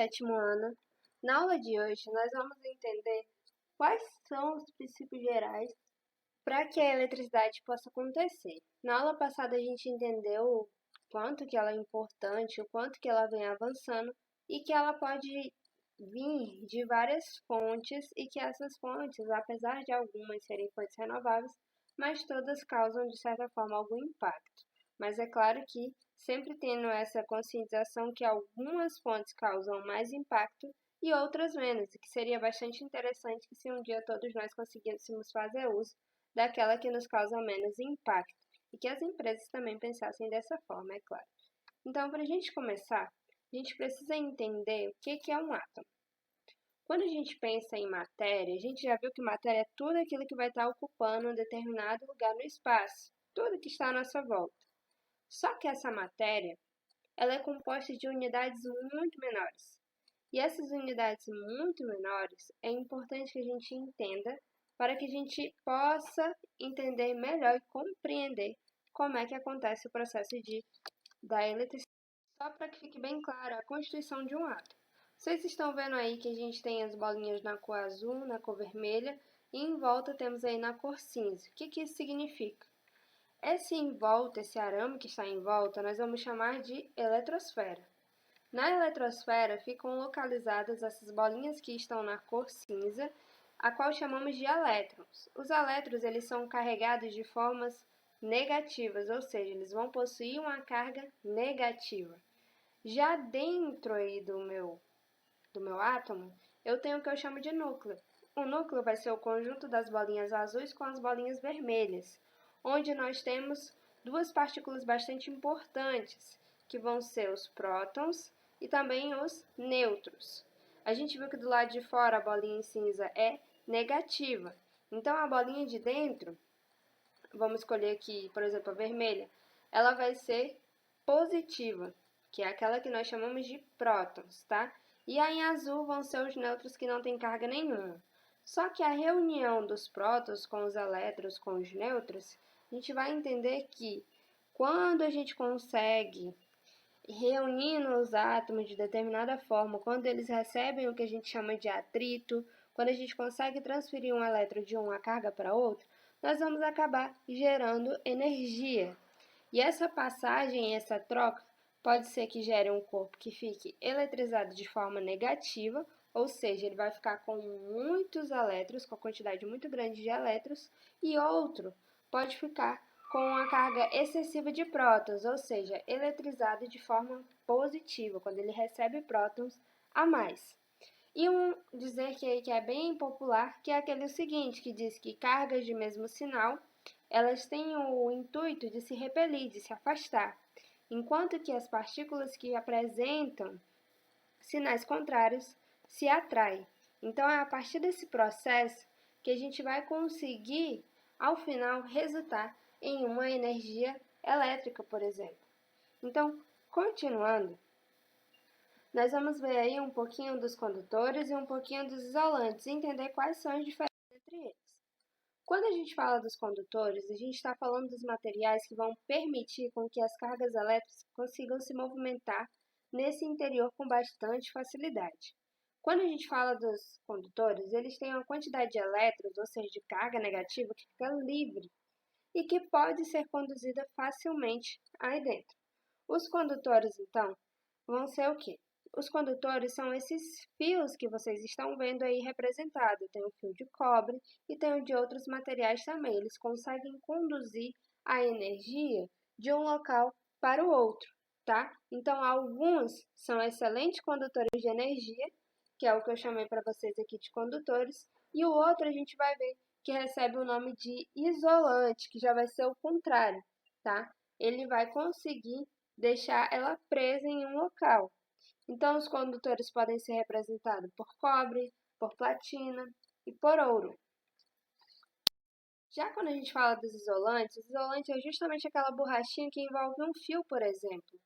sétimo ano. Na aula de hoje, nós vamos entender quais são os princípios gerais para que a eletricidade possa acontecer. Na aula passada, a gente entendeu o quanto que ela é importante, o quanto que ela vem avançando e que ela pode vir de várias fontes e que essas fontes, apesar de algumas serem fontes renováveis, mas todas causam, de certa forma, algum impacto. Mas é claro que sempre tendo essa conscientização que algumas fontes causam mais impacto e outras menos, e que seria bastante interessante que se um dia todos nós conseguíssemos fazer uso daquela que nos causa menos impacto, e que as empresas também pensassem dessa forma, é claro. Então, para a gente começar, a gente precisa entender o que é um átomo. Quando a gente pensa em matéria, a gente já viu que matéria é tudo aquilo que vai estar ocupando um determinado lugar no espaço, tudo que está à nossa volta. Só que essa matéria, ela é composta de unidades muito menores. E essas unidades muito menores é importante que a gente entenda para que a gente possa entender melhor e compreender como é que acontece o processo da eletricidade. Só para que fique bem claro a constituição de um átomo. Vocês estão vendo aí que a gente tem as bolinhas na cor azul, na cor vermelha e em volta temos aí na cor cinza. O que isso significa? Esse em volta, esse arame que está em volta, nós vamos chamar de eletrosfera. Na eletrosfera ficam localizadas essas bolinhas que estão na cor cinza, a qual chamamos de elétrons. Os elétrons eles são carregados de formas negativas, ou seja, eles vão possuir uma carga negativa. Já dentro aí do meu átomo, eu tenho o que eu chamo de núcleo. O núcleo vai ser o conjunto das bolinhas azuis com as bolinhas vermelhas, onde nós temos duas partículas bastante importantes, que vão ser os prótons e também os nêutrons. A gente viu que do lado de fora a bolinha em cinza é negativa. Então a bolinha de dentro, vamos escolher aqui, por exemplo, a vermelha, ela vai ser positiva, que é aquela que nós chamamos de prótons, tá? E a em azul vão ser os nêutrons que não têm carga nenhuma. Só que a reunião dos prótons com os elétrons com os nêutrons, a gente vai entender que quando a gente consegue reunindo os átomos de determinada forma, quando eles recebem o que a gente chama de atrito, quando a gente consegue transferir um elétron de uma carga para outra, nós vamos acabar gerando energia. E essa passagem, essa troca, pode ser que gere um corpo que fique eletrizado de forma negativa, ou seja, ele vai ficar com muitos elétrons, com a quantidade muito grande de elétrons, e outro pode ficar com uma carga excessiva de prótons, ou seja, eletrizado de forma positiva, quando ele recebe prótons a mais. E dizer que é bem popular, que é aquele seguinte, que diz que cargas de mesmo sinal, elas têm o intuito de se repelir, de se afastar, enquanto que as partículas que apresentam sinais contrários se atraem. Então, é a partir desse processo que a gente vai conseguir, ao final, resultar em uma energia elétrica, por exemplo. Então, continuando, nós vamos ver aí um pouquinho dos condutores e um pouquinho dos isolantes e entender quais são as diferenças entre eles. Quando a gente fala dos condutores, a gente está falando dos materiais que vão permitir com que as cargas elétricas consigam se movimentar nesse interior com bastante facilidade. Quando a gente fala dos condutores, eles têm uma quantidade de elétrons, ou seja, de carga negativa, que fica livre e que pode ser conduzida facilmente aí dentro. Os condutores, então, vão ser o quê? Os condutores são esses fios que vocês estão vendo aí representados. Tem o fio de cobre e tem o de outros materiais também. Eles conseguem conduzir a energia de um local para o outro, tá? Então, alguns são excelentes condutores de energia, que é o que eu chamei para vocês aqui de condutores, e o outro a gente vai ver que recebe o nome de isolante, que já vai ser o contrário, tá? Ele vai conseguir deixar ela presa em um local. Então, os condutores podem ser representados por cobre, por platina e por ouro. Já quando a gente fala dos isolantes, o isolante é justamente aquela borrachinha que envolve um fio, por exemplo.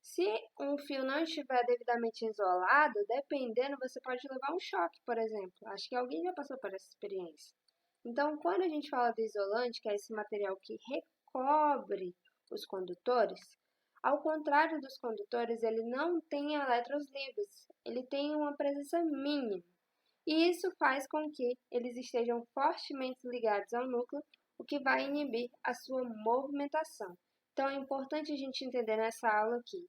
Se um fio não estiver devidamente isolado, dependendo, você pode levar um choque, por exemplo. Acho que alguém já passou por essa experiência. Então, quando a gente fala do isolante, que é esse material que recobre os condutores, Ao contrário dos condutores, ele não tem elétrons livres, ele tem uma presença mínima. E isso faz com que eles estejam fortemente ligados ao núcleo, o que vai inibir a sua movimentação. Então é importante a gente entender nessa aula aqui.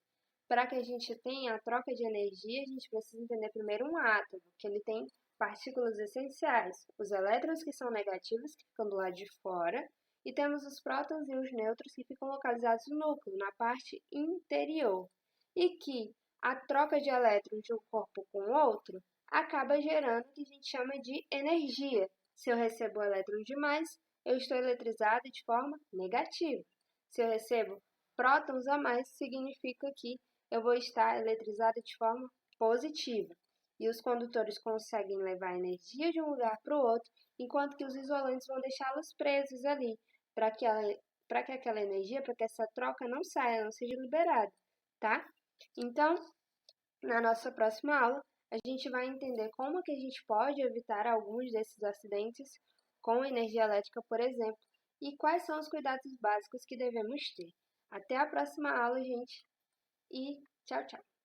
Para que a gente tenha a troca de energia, a gente precisa entender primeiro um átomo, que ele tem partículas essenciais, os elétrons que são negativos, que ficam do lado de fora, e temos os prótons e os nêutrons que ficam localizados no núcleo, na parte interior, e que a troca de elétrons de um corpo com o outro acaba gerando o que a gente chama de energia. Se eu recebo elétrons demais, eu estou eletrizado de forma negativa. Se eu recebo prótons a mais, significa que eu vou estar eletrizado de forma positiva. E os condutores conseguem levar a energia de um lugar para o outro, enquanto que os isolantes vão deixá-los presos ali, para que aquela energia, para que essa troca não saia, não seja liberada, tá? Então, na nossa próxima aula, a gente vai entender como que a gente pode evitar alguns desses acidentes com energia elétrica, por exemplo, e quais são os cuidados básicos que devemos ter. Até a próxima aula, gente, e tchau, tchau!